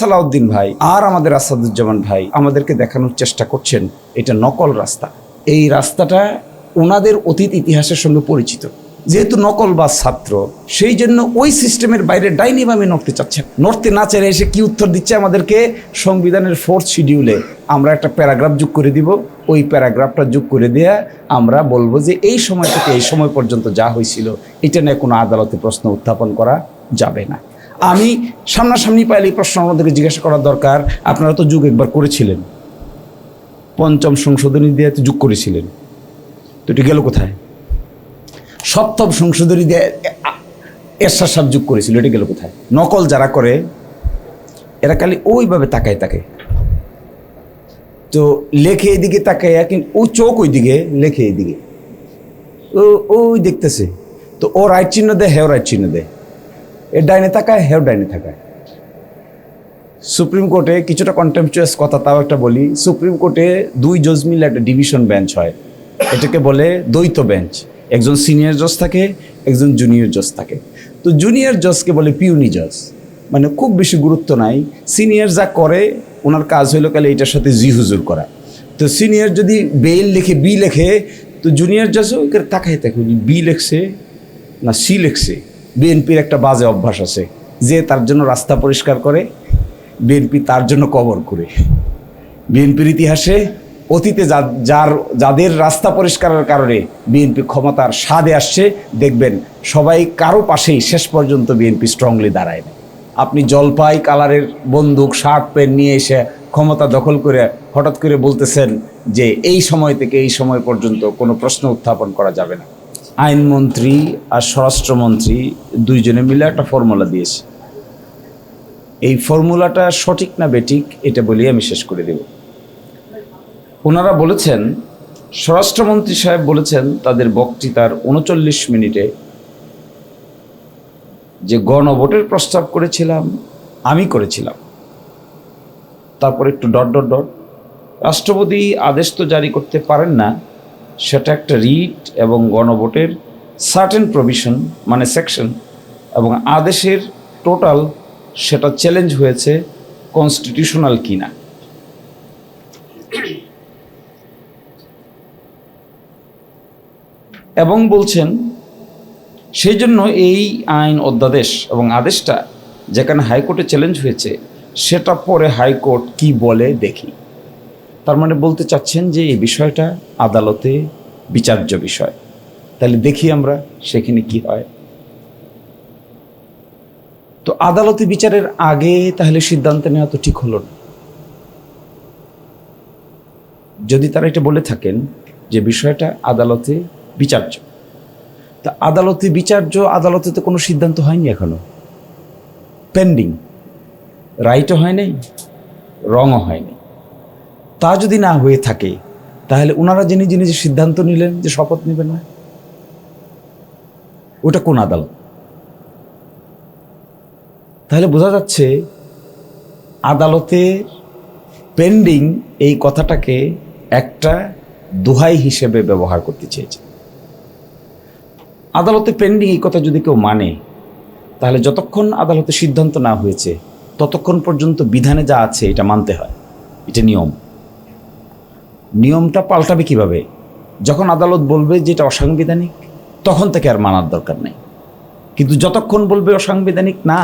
সালাউদ্দিন ভাই আর আমাদের আসাদুজ্জামান ভাই আমাদেরকে দেখানোর চেষ্টা করছেন এটা নকল রাস্তা। এই রাস্তাটা ওনাদের অতীত ইতিহাসের সঙ্গে পরিচিত, যেহেতু নকল বা ছাত্র, সেই জন্য ওই সিস্টেমের বাইরে ডাইনি বামে নড়তে চাচ্ছেন। নড়তে না চেয়ে এসে কি উত্তর দিচ্ছে আমাদেরকে? সংবিধানের 4th শিডিউলে আমরা একটা প্যারাগ্রাফ যোগ করে দিব, ওই প্যারাগ্রাফটা যোগ করে দেয়া আমরা বলবো যে এই সময় থেকে এই সময় পর্যন্ত যা হয়েছিল এটা নিয়ে কোনো আদালতে প্রশ্ন উত্থাপন করা যাবে না। আমি সামনাসামনি পাইলে এই প্রশ্ন আমাদেরকে জিজ্ঞাসা করার দরকার, আপনারা তো যুগ একবার করেছিলেন, 5ম সংশোধনী দিয়ে তো যুগ করেছিলেন, তো এটা গেল কোথায়? 7ম সংশোধনী দিয়ে এরশাদ সাহেব যুগ করেছিল, এটা গেল কোথায়? নকল যারা করে এরা খালি ওইভাবে তাকায় তাকায়, তো লেখে এইদিকে তাকায়, কিন্তু ও চোখ ওই দিকে, লেখে এইদিকে, ওই দেখতেছে, তো ও রাইট চিহ্ন দেয়, হেও রাইট চিহ্ন দেয়, এর ডাইনে তাকায়, হেও ডাইনে তাকায়। সুপ্রিম কোর্টে কিছুটা কন্টেম্পচুয়াস কথা তাও একটা বলি, সুপ্রিম কোর্টে 2 জজ মিলে একটা ডিভিশন বেঞ্চ হয়, এটাকে বলে দ্বৈত বেঞ্চ। একজন সিনিয়র জজ থাকে, একজন জুনিয়র জজ থাকে। তো জুনিয়র জজকে বলে পিউনি জজ, মানে খুব বেশি গুরুত্ব নাই, সিনিয়র যা করে ওনার কাজ হইলো কালে এটার সাথে জি হুজুর করা। তো সিনিয়র যদি বেইল লিখে বি লেখে, তো জুনিয়র জজও তাকায় থাকে বি লেখছে না সি লেখছে। বিএনপির একটা বাজে অভ্যাস আছে যে তার জন্য রাস্তা পরিষ্কার করে, বিএনপি তার জন্য কবর করে। বিএনপির ইতিহাসে অতীতে যাদের রাস্তা পরিষ্কারের কারণে বিএনপি ক্ষমতার স্বাদে আসছে, দেখবেন সবাই কারো পাশেই শেষ পর্যন্ত বিএনপি স্ট্রংলি দাঁড়ায় না। আপনি জলপাই কালারের বন্দুক, শার্ট প্যান্ট নিয়ে এসে ক্ষমতা দখল করে হঠাৎ করে বলতেছেন যে এই সময় থেকে এই সময় পর্যন্ত কোনো প্রশ্ন উত্থাপন করা যাবে না। আইনমন্ত্রী আর স্বরাষ্ট্রমন্ত্রী দুইজনে মিলে একটা ফর্মুলা দিয়েছে, এই ফর্মুলাটা সঠিক না বেঠিক এটা বলেই আমি শেষ করে দেব। ওনারা বলেছেন, স্বরাষ্ট্রমন্ত্রী সাহেব বলেছেন তাদের বক্তৃতার 39 মিনিটে যে গণভোটের প্রস্তাব করেছিলাম আমি করেছিলাম, তারপর একটু ডট ডট ডট, রাষ্ট্রপতি আদেশ তো জারি করতে পারেন না, সেটা একটা রিট এবং গণভোটের সার্টেন প্রভিশন মানে সেকশন এবং আদেশের টোটাল সেটা চ্যালেঞ্জ হয়েছে কনস্টিটিউশনাল কিনা। এবং বলছেন সেই জন্য এই আইন অধ্যাদেশ এবং আদেশটা যেখানে হাইকোর্টে চ্যালেঞ্জ হয়েছে সেটা পরে হাইকোর্ট কি বলে দেখি। তার মানে বলতে চাচ্ছেন যে এই বিষয়টা আদালতে বিচার্য বিষয়, তাহলে দেখি আমরা সেখানে কি হয়। তো আদালতে বিচারের আগে তাহলে সিদ্ধান্ত নেওয়া তো ঠিক হলো না। যদি তারা এটা বলে থাকেন যে বিষয়টা আদালতে বিচার্য, তা আদালতে বিচার্য, আদালতে তো কোনো সিদ্ধান্ত হয়নি এখনো, পেন্ডিং, রাইটও হয় নাই, রঙও হয়নি। তা যদি না হয়ে থাকে তাহলে ওনারা যে নিজে নিজে সিদ্ধান্ত নিলেন যে শপথ নেবেন না, ওটা কোন আদালত? তাহলে বোঝা যাচ্ছে আদালতে পেন্ডিং এই কথাটাকে একটা দোহাই হিসেবে ব্যবহার করতে চেয়েছে। আদালতে পেন্ডিং এই কথা যদি কেউ মানে, তাহলে যতক্ষণ আদালতে সিদ্ধান্ত না হয়েছে ততক্ষণ পর্যন্ত বিধানে যা আছে এটা মানতে হয়, এটা নিয়ম। নিয়মটা পাল্টাবে কিভাবে? যখন আদালত বলবে যে এটা অসাংবিধানিক তখন থেকে আর মানার দরকার নেই, কিন্তু যতক্ষণ বলবে অসাংবিধানিক না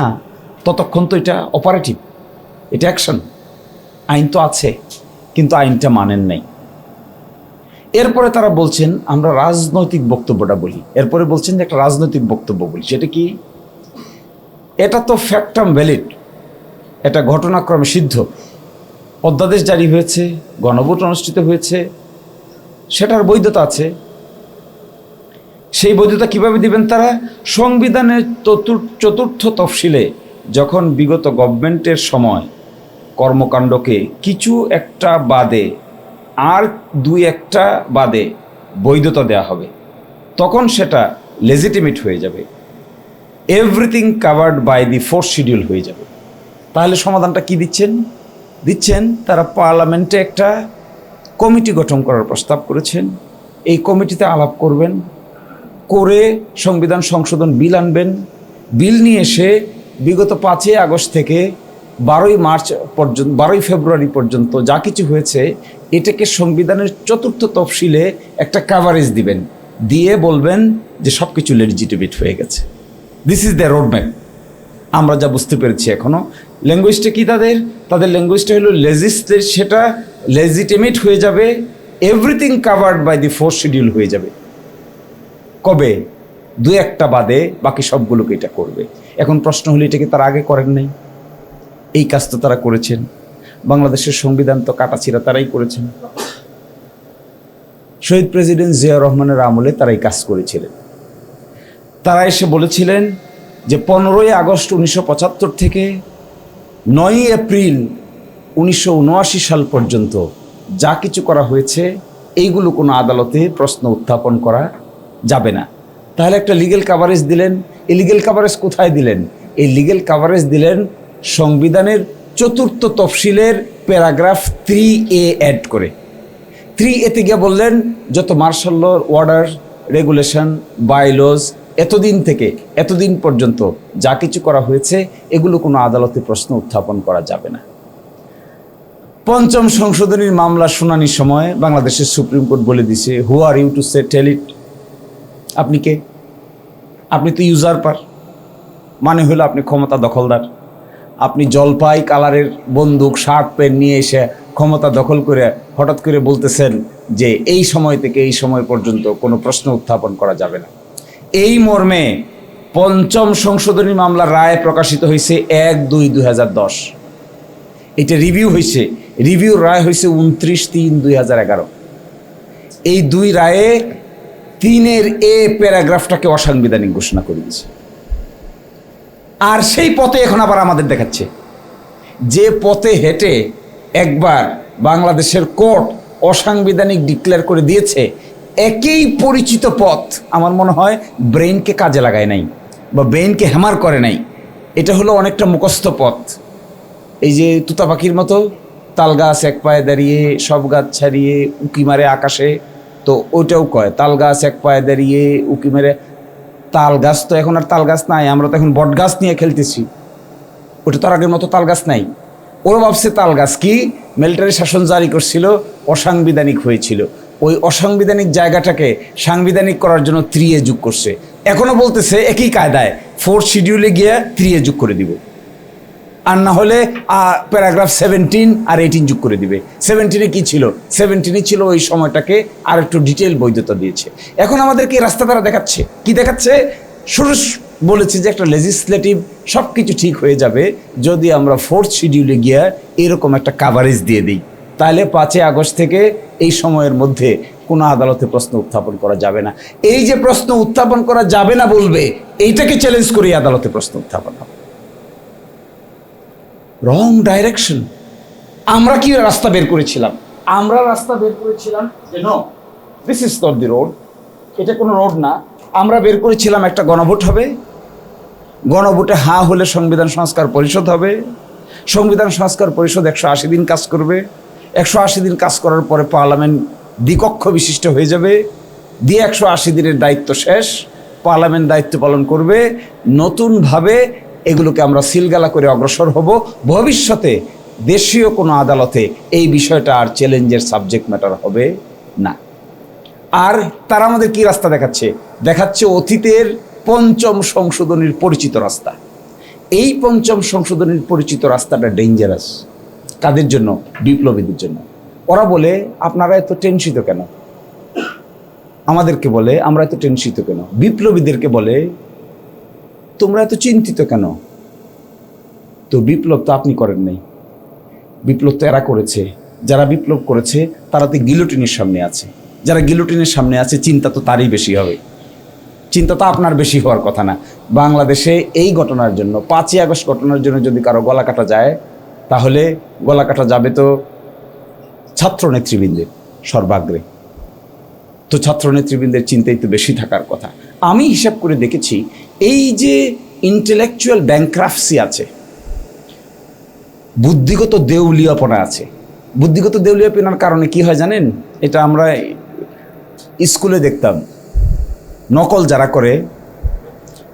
ততক্ষণ তো এটা অপারেটিভ, এটা অ্যাকশন। আইন তো আছে কিন্তু আইনটা মানেন নাই। এরপরে তারা বলছেন আমরা রাজনৈতিক বক্তব্যটা বলি, এরপরে বলছেন যে একটা রাজনৈতিক বক্তব্য বলি, সেটা কি? এটা তো ফ্যাক্টাম ভ্যালিড, এটা ঘটনাক্রমে সিদ্ধ, অধ্যাদেশ জারি হয়েছে, গণভোট অনুষ্ঠিত হয়েছে, সেটার বৈধতা আছে। সেই বৈধতা কিভাবে দিবেন তারা? সংবিধানের 4th তফসিলে যখন বিগত গভর্নমেন্টের সময় কর্মকাণ্ডকে কিছু একটা বাদে আর 2-1টা বাদে বৈধতা দেওয়া হবে, তখন সেটা লেজিটিমেট হয়ে যাবে, everything covered by the 4th schedule হয়ে যাবে। তাহলে সমাধানটা কি দিচ্ছেন তারা পার্লামেন্টে একটা কমিটি গঠন করার প্রস্তাব করেছেন। এই কমিটিতে আলাপ করবেন, করে সংবিধান সংশোধন বিল আনবেন, বিল নিয়ে এসে বিগত 5ই আগস্ট থেকে 12 মার্চ পর্যন্ত 12 ফেব্রুয়ারি পর্যন্ত যা কিছু হয়েছে এটাকে সংবিধানের 4th তফসিলে একটা কাভারেজ দিবেন, দিয়ে বলবেন যে সব কিছু লেজিটিমেট হয়ে গেছে। This is the roadmap. আমরা যা বুঝতে পেরেছি এখনো। ল্যাঙ্গুয়েজটা কি তাদের ল্যাঙ্গুয়েজটা হলো লেজিসলেট, সেটা লেজিটিমেট হয়ে যাবে, everything covered by the 4th schedule হয়ে যাবে। কবে? 2-1টা বাদে বাকি সবগুলোকে এটা করবে। এখন প্রশ্ন হলো এটাকে তারা আগে করেন নাই? এই কাজ তো তারা করেছেন। বাংলাদেশের সংবিধান তো কাটাছিড়া তারাই করেছেন। শহীদ প্রেসিডেন্ট জিয়া রহমানের আমলে তারা এই কাজ করেছিলেন। তারা এসে বলেছিলেন যে 15ই আগস্ট 1975 থেকে 9ই এপ্রিল 1979 সাল পর্যন্ত যা কিছু করা হয়েছে এইগুলো কোনো আদালতে প্রশ্ন উত্থাপন করা যাবে না। তাহলে একটা লিগ্যাল কাভারেজ দিলেন। এই লিগ্যাল কাভারেজ কোথায় দিলেন? এই লিগ্যাল কাভারেজ দিলেন সংবিধানের 4th তফসিলের প্যারাগ্রাফ 3A অ্যাড করে। 3A-তে গিয়ে বললেন যত মার্শাল ল, অর্ডার, রেগুলেশন, বাইলজ এতদিন থেকে এতদিন পর্যন্ত যা কিছু করা হয়েছে এগুলো কোনো আদালতে প্রশ্ন উত্থাপন করা যাবে না। 5ম সংশোধনীর মামলা শুনানির সময় বাংলাদেশের সুপ্রিম কোর্ট বলে দিছে, হু আর ইউ টু সে টেল ইট? আপনি কে? আপনি তো ইউজারপার, মানে হলো আপনি ক্ষমতা দখলদার। আপনি জলপাই কালারের বন্দুক, শার্ট প্যান্ট নিয়ে এসে ক্ষমতা দখল করে হঠাৎ করে বলতেছেন যে এই সময় থেকে এই সময় পর্যন্ত কোনো প্রশ্ন উত্থাপন করা যাবে না। এই মর্মে 5ম সংশোধনী মামলার রায় প্রকাশিত হয়েছে 1-2-2010। এটা রিভিউ হয়েছে, রিভিউর রায় হয়েছে 29-3-2011। এই 2 রায়ে 3-এর A প্যারাগ্রাফটাকে অসাংবিধানিক ঘোষণা করে দিয়েছে। আর সেই পথে এখন আবার আমাদের দেখাচ্ছে, যে পথে হেঁটে একবার বাংলাদেশের কোর্ট অসাংবিধানিক ডিক্লেয়ার করে দিয়েছে, একই পরিচিত পথ আমার মনে হয় ব্রেইনকে কাজে লাগায় নাই বা ব্রেইনকে হ্যামার করে নাই। এটা হলো অনেকটা মুখস্থ পথ। এই যে তুতা পাখির মতো তাল গাছ এক পায়ে দাঁড়িয়ে সব গাছ ছাড়িয়ে উকি মারে আকাশে, তো ওইটাও কয় তাল গাছ এক পায়ে দাঁড়িয়ে উকি মেরে। তাল গাছ তো এখন আর তাল গাছ নাই, আমরা তো এখন বট গাছ নিয়ে খেলতেছি। ওটা তো আগের মতো তাল গাছ নাই। ওরা ভাবছে তাল গাছ কি মিলিটারি শাসন জারি করছিল, অসাংবিধানিক হয়েছিল, ওই অসাংবিধানিক জায়গাটাকে সাংবিধানিক করার জন্য 3A যোগ করছে। এখনো বলতেছে একই কায়দায় 4th শিডিউলে গিয়ে 3A যোগ করে দিব, আর না হলে প্যারাগ্রাফ 17 আর 18 যোগ করে দিবে। 17-এ কি ছিল? 17-এ ছিল ওই সময়টাকে আর একটু ডিটেল বৈধতা দিয়েছে। এখন আমাদেরকে রাস্তা দ্বারা দেখাচ্ছে, কি দেখাচ্ছে? শুরু বলেছে যে একটা লেজিসলেটিভ সব কিছু ঠিক হয়ে যাবে যদি আমরা 4th শিডিউলে গিয়ে এরকম একটা কাভারেজ দিয়ে দিই। তাহলে 5 আগস্ট থেকে এই সময়ের মধ্যে কোনো আদালতে প্রশ্ন উত্থাপন করা যাবে না। এই যে প্রশ্ন উত্থাপন করা যাবে না বলবে, এইটাকে চ্যালেঞ্জ করে আদালতে প্রশ্ন উত্থাপন হবে। রং ডাইরেকশন। আমরা কি রাস্তা বের করেছিলাম? আমরা রাস্তা বের করেছিলাম যে no, this is not the road, এটা কোনো রোড না। আমরা বের করেছিলাম একটা গণভোট হবে, গণভোটে হা হলে সংবিধান সংস্কার পরিষদ হবে, সংবিধান সংস্কার পরিষদ 180 দিন কাজ করবে, 180 দিন কাজ করার পরে পার্লামেন্ট দ্বিকক্ষ বিশিষ্ট হয়ে যাবে, দিয়ে 180 দিনের দায়িত্ব শেষ, পার্লামেন্ট দায়িত্ব পালন করবে। নতুনভাবে এগুলোকে আমরা সিলগালা করে অগ্রসর হব। ভবিষ্যতে দেশীয় কোনো আদালতে এই বিষয়টা আর চ্যালেঞ্জের সাবজেক্ট ম্যাটার হবে না। আর তারা আমাদের কি রাস্তা দেখাচ্ছে? দেখাচ্ছে অতীতের 5ম সংশোধনীর পরিচিত রাস্তা। এই 5ম সংশোধনীর পরিচিত রাস্তাটা ডেঞ্জারাস। কাদের জন্য? বিপ্লবীদের জন্য। ওরা বলে আপনারা এত টেনশিত কেন? আমাদেরকে বলে আমরা এত টেনশিত কেন? বিপ্লবীদেরকে বলে তোমরা এত চিন্তিত কেন? তো বিপ্লব তো আপনি করেন নাই, বিপ্লব তো এরা করেছে। যারা বিপ্লব করেছে তারা তো গিলোটিনের সামনে আছে। যারা গিলোটিনের সামনে আছে চিন্তা তো তারই বেশি হবে, চিন্তা তো আপনার বেশি হওয়ার কথা না। বাংলাদেশে এই ঘটনার জন্য, 5 আগস্ট ঘটনার জন্য যদি কারো গলা কাটা যায়, তাহলে গলা কাটা যাবে তো ছাত্র নেতৃবৃন্দের সর্বাগ্রে। তো ছাত্র নেতৃবৃন্দের চিন্তাই তো বেশি থাকার কথা। আমি হিসাব করে দেখেছি, এই যে ইন্টেলেকচুয়াল ব্যাংক্রাফসি আছে, বুদ্ধিগত দেউলিয়াপনা আছে। বুদ্ধিগত দেউলিয়াপনার কারণে কি হয় জানেন? এটা আমরা স্কুলে দেখতাম, নকল যারা করে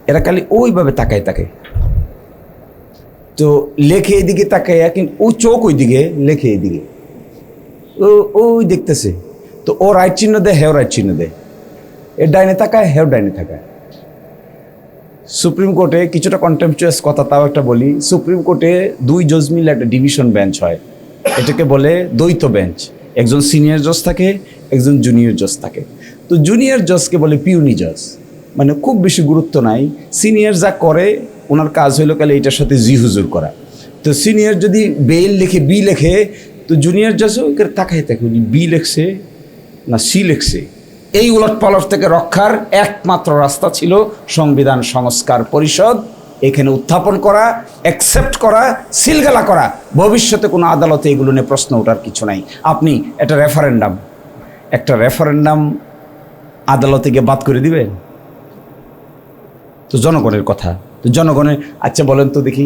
এরা খালি ওইভাবে তাকায় থাকে, তো লেখে এদিকে তাকাইয়া, কিন্তু ও চোখ ওই দিকে, লেখে এদিকে, ওই দেখতেছে। তো ও রাইট চিহ্ন দেয়, হেও রাইট চিহ্ন দেয়, এর ডাইনে তাকায়, হেও ডাইনে তাকায়। সুপ্রিম কোর্টে কিছুটা কন্টেম্পচুয়াস কথা তাও একটা বলি, সুপ্রিম কোর্টে 2 জজ মিলে একটা ডিভিশন বেঞ্চ হয়, এটাকে বলে দ্বৈত বেঞ্চ। একজন সিনিয়র জজ থাকে, একজন জুনিয়র জজ থাকে। তো জুনিয়র জজকে বলে পিউনি জজ, মানে খুব বেশি গুরুত্ব নাই, সিনিয়র যা করে ওনার কাজ হইলো কালে এটার সাথে জি হুজুর করা। তো সিনিয়র যদি বেল লেখে, বি লেখে, তো জুনিয়র জজও তাকাই থাকে বি লেখছে না সি লেখছে। এই উলট পালট থেকে রক্ষার একমাত্র রাস্তা ছিল সংবিধান সংস্কার পরিষদ, এখানে উত্থাপন করা, অ্যাকসেপ্ট করা, সিলগালা করা। ভবিষ্যতে কোনো আদালতে এগুলো নিয়ে প্রশ্ন ওঠার কিছু নাই। আপনি একটা রেফারেন্ডাম আদালতে গিয়ে বাদ করে দিবেন? তো জনগণের কথা, তো জনগণের, আচ্ছা বলেন তো দেখি,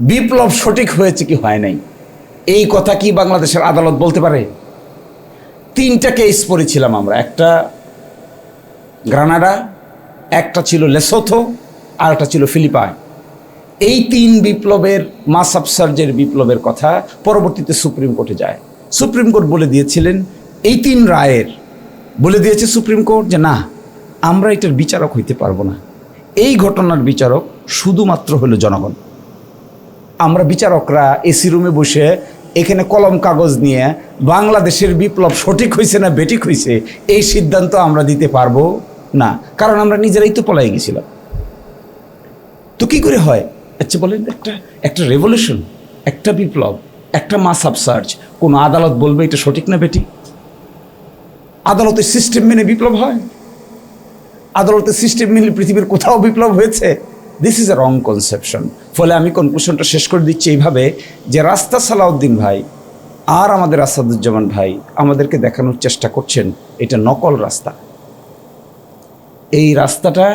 বিপ্লব সঠিক হয়েছে কি হয় নাই, এই কথা কি বাংলাদেশের আদালত বলতে পারে? 3টা কেস পড়েছিলাম আমরা, একটা গ্রানাডা, একটা ছিল লেসোথো, আর একটা ছিল ফিলিপাইন। এই 3 বিপ্লবের, মাস আফসার্জের বিপ্লবের কথা পরবর্তীতে সুপ্রিম কোর্টে যায়। সুপ্রিম কোর্ট বলে দিয়েছিলেন, এই 3 রায়ের বলে দিয়েছে সুপ্রিম কোর্ট যে না, আমরা এটার বিচারক হইতে পারবো না, এই ঘটনার বিচারক শুধুমাত্র হলো জনগণ। আমরা বিচারকরা এসি রুমে বসে এখানে কলম কাগজ নিয়ে বাংলাদেশের বিপ্লব সঠিক হয়েছে না বেঠিক হয়েছে এই সিদ্ধান্ত আমরা দিতে পারবো না, কারণ আমরা নিজেরাই তো পলাই গেছিলাম। তো কি করে হয়? আচ্ছা বলেন, একটা রেভলিউশন, একটা বিপ্লব, একটা মাস আফসার্জ, কোন আদালত বলবে এটা সঠিক না বেঠিক? আদালতের সিস্টেম মেনে বিপ্লব হয়? আদালতের সিস্টেম মেনে পৃথিবীর কোথাও বিপ্লব হয়েছে? This is a wrong conception. ফলে আমি কনক্লুশনটা শেষ করে দিচ্ছি এইভাবে যে রাস্তা সালাউদ্দিন ভাই আর আমাদের আসাদুজ্জামান ভাই আমাদেরকে দেখানোর চেষ্টা করছেন এটা নকল রাস্তা। এই রাস্তাটা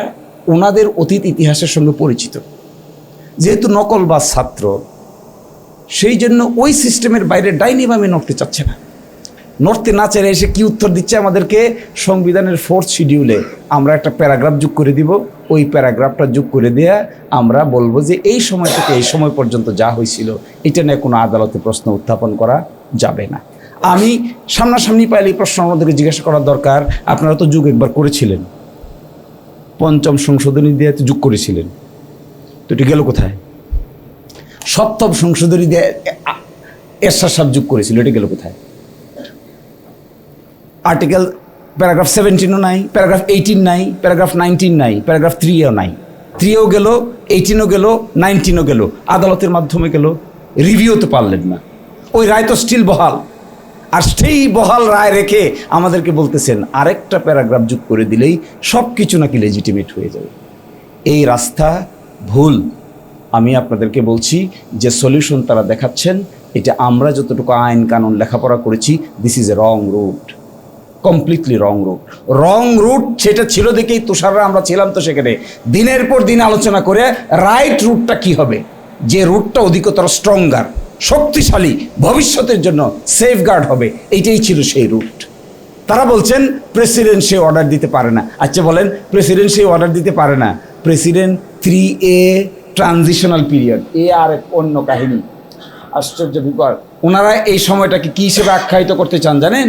ওনাদের অতীত ইতিহাসের সঙ্গে পরিচিত, যেহেতু নকল বা ছাত্র, সেই জন্য ওই সিস্টেমের বাইরে ডাইনি বামে নড়তে চাচ্ছে না। নড়তে না চাইলে এসে কি উত্তর দিচ্ছে আমাদেরকে? সংবিধানের 4th শিডিউলে আমরা একটা প্যারাগ্রাফ যোগ করে দিব, ওই প্যারাগ্রাফটা যোগ করে দেয়া আমরা বলবো যে এই সময় থেকে এই সময় পর্যন্ত যা হয়েছিল এটা নিয়ে কোনো আদালতে প্রশ্ন উত্থাপন করা যাবে না। আমি সামনাসামনি পাইলে এই প্রশ্ন আমাদেরকে জিজ্ঞাসা করার দরকার, আপনারা তো যোগ একবার করেছিলেন, 5ম সংশোধনী দিয়ে তো যোগ করেছিলেন, তো এটা গেল কোথায়? 7ম সংশোধনী দিয়ে এরশাদ সাহেব যোগ করেছিল, এটা গেল কোথায়? আর্টিকেল প্যারাগ্রাফ 17ও নাই, প্যারাগ্রাফ 18 নাই, প্যারাগ্রাফ 19 নাই, প্যারাগ্রাফ 3ও নাই। 3ও গেল, 18ও গেল, 19ও গেল, আদালতের মাধ্যমে গেল, রিভিউ তো পারলেন না, ওই রায় তো স্টিল বহাল। আর সেই বহাল রায় রেখে আমাদেরকে বলতেছেন আরেকটা প্যারাগ্রাফ যোগ করে দিলেই সব কিছু নাকি লেজিটিমেট হয়ে যাবে। এই রাস্তা ভুল। আমি আপনাদেরকে বলছি যে সলিউশন তারা দেখাচ্ছেন, এটা আমরা যতটুকু আইন কানুন লেখাপড়া করেছি, this is a wrong route, completely wrong route. সেটা ছিল দেখেই তুষাররা আমরা ছিলাম তো সেখানে দিনের পর দিন আলোচনা করে রাইট রুটটা কি হবে, যে রুটটা অধিকতর স্ট্রঙ্গার, শক্তিশালী, ভবিষ্যতের জন্য সেফগার্ড হবে, এইটাই ছিল সেই রুট। তারা বলছেন প্রেসিডেন্ট সে অর্ডার দিতে পারে না। আচ্ছা বলেন, প্রেসিডেন্ট সে অর্ডার দিতে পারে না, প্রেসিডেন্ট 3A ট্রানজিশনাল পিরিয়ড, এ আর অন্য কাহিনী, আশ্চর্য বিপদ। ওনারা এই সময়টাকে কী হিসেবে আখ্যায়িত করতে চান জানেন?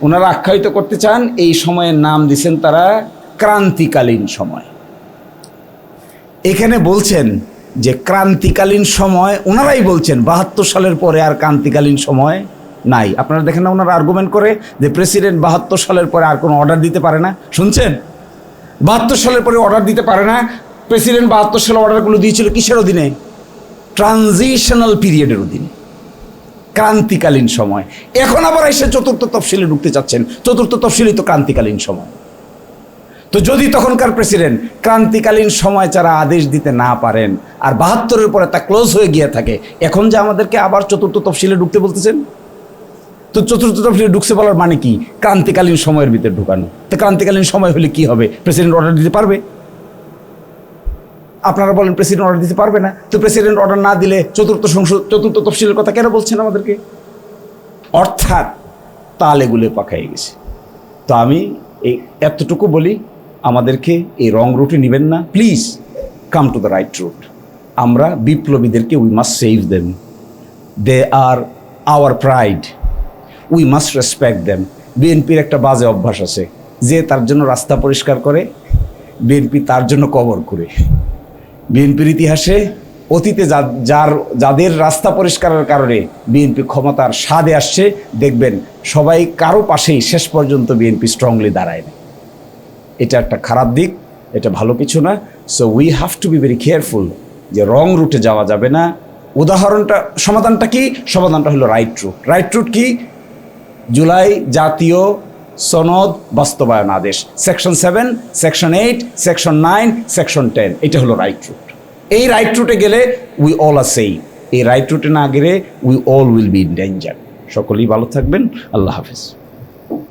ওনারা আখ্যায়িত করতে চান, এই সময়ের নাম দিয়েছেন তারা ক্রান্তিকালীন সময়। এখানে বলছেন যে ক্রান্তিকালীন সময়, ওনারাই বলছেন 72 সালের পরে আর ক্রান্তিকালীন সময় নাই। আপনারা দেখেন না, ওনারা আর্গুমেন্ট করে যে প্রেসিডেন্ট 72 সালের পরে আর কোনো অর্ডার দিতে পারে না। শুনছেন? 72 সালের পরে অর্ডার দিতে পারে না। প্রেসিডেন্ট 72 সালে অর্ডারগুলো দিয়েছিল কিসের অধীনে? ট্রানজিশনাল পিরিয়ডের অধীনে, ক্রান্তিকালীন সময়। এখন আবার এসে 4র্থ তফসিলে ঢুকতে চাচ্ছেন, 4র্থ তফসিলই তো ক্রান্তিকালীন সময়। তো যদি তখনকার প্রেসিডেন্ট ক্রান্তিকালীন সময় ছাড়া আদেশ দিতে না পারেন আর 72-এর পরে তা ক্লোজ হয়ে গিয়ে থাকে, এখন যে আমাদেরকে আবার 4র্থ তফসিলে ঢুকতে বলতেছেন, তো 4র্থ তফসিলে ঢুকছে বলার মানে কি? ক্রান্তিকালীন সময়ের ভিতরে ঢুকানো। তো ক্রান্তিকালীন সময় হলে কি হবে? প্রেসিডেন্ট অর্ডার দিতে পারবে? আপনারা বলেন প্রেসিডেন্ট অর্ডার দিতে পারবে না, তো প্রেসিডেন্ট অর্ডার না দিলে 4র্থ তফসিলের কথা কেন বলছেন আমাদেরকে? অর্থাৎ তালে গুলে পাকাই গেছে। তো আমি এই এতটুকু বলি, আমাদেরকে এই রং রুটে নেবেন না, please come to the right route. আমরা বিপ্লবীদেরকে we must save them, they are our pride, we must respect them. বিএনপির একটা বাজে অভ্যাস আছে, যে তার জন্য রাস্তা পরিষ্কার করে বিএনপি তার জন্য কবর করে। বিএনপির ইতিহাসে অতীতে যাদের রাস্তা পরিষ্কারের কারণে বিএনপি ক্ষমতার স্বাদে আসছে, দেখবেন সবাই কারো পাশেই শেষ পর্যন্ত বিএনপি স্ট্রংলি দাঁড়ায় না। এটা একটা খারাপ দিক, এটা ভালো কিছু না। So we have to be very careful যে রং রুটে যাওয়া যাবে না। সমাধানটা কি? সমাধানটা হলো রাইট রুট। রাইট রুট কি? জুলাই জাতীয় সনদ বাস্তবায়ন আদেশ, সেকশন 7, সেকশন 8, সেকশন 9, সেকশন 10, এটা হলো রাইট রুট। এই রাইট রুটে গেলে উই অল আর সেই, এই রাইট রুটে না গেলে we all will be in danger. সকলেই ভালো থাকবেন। আল্লাহ হাফেজ।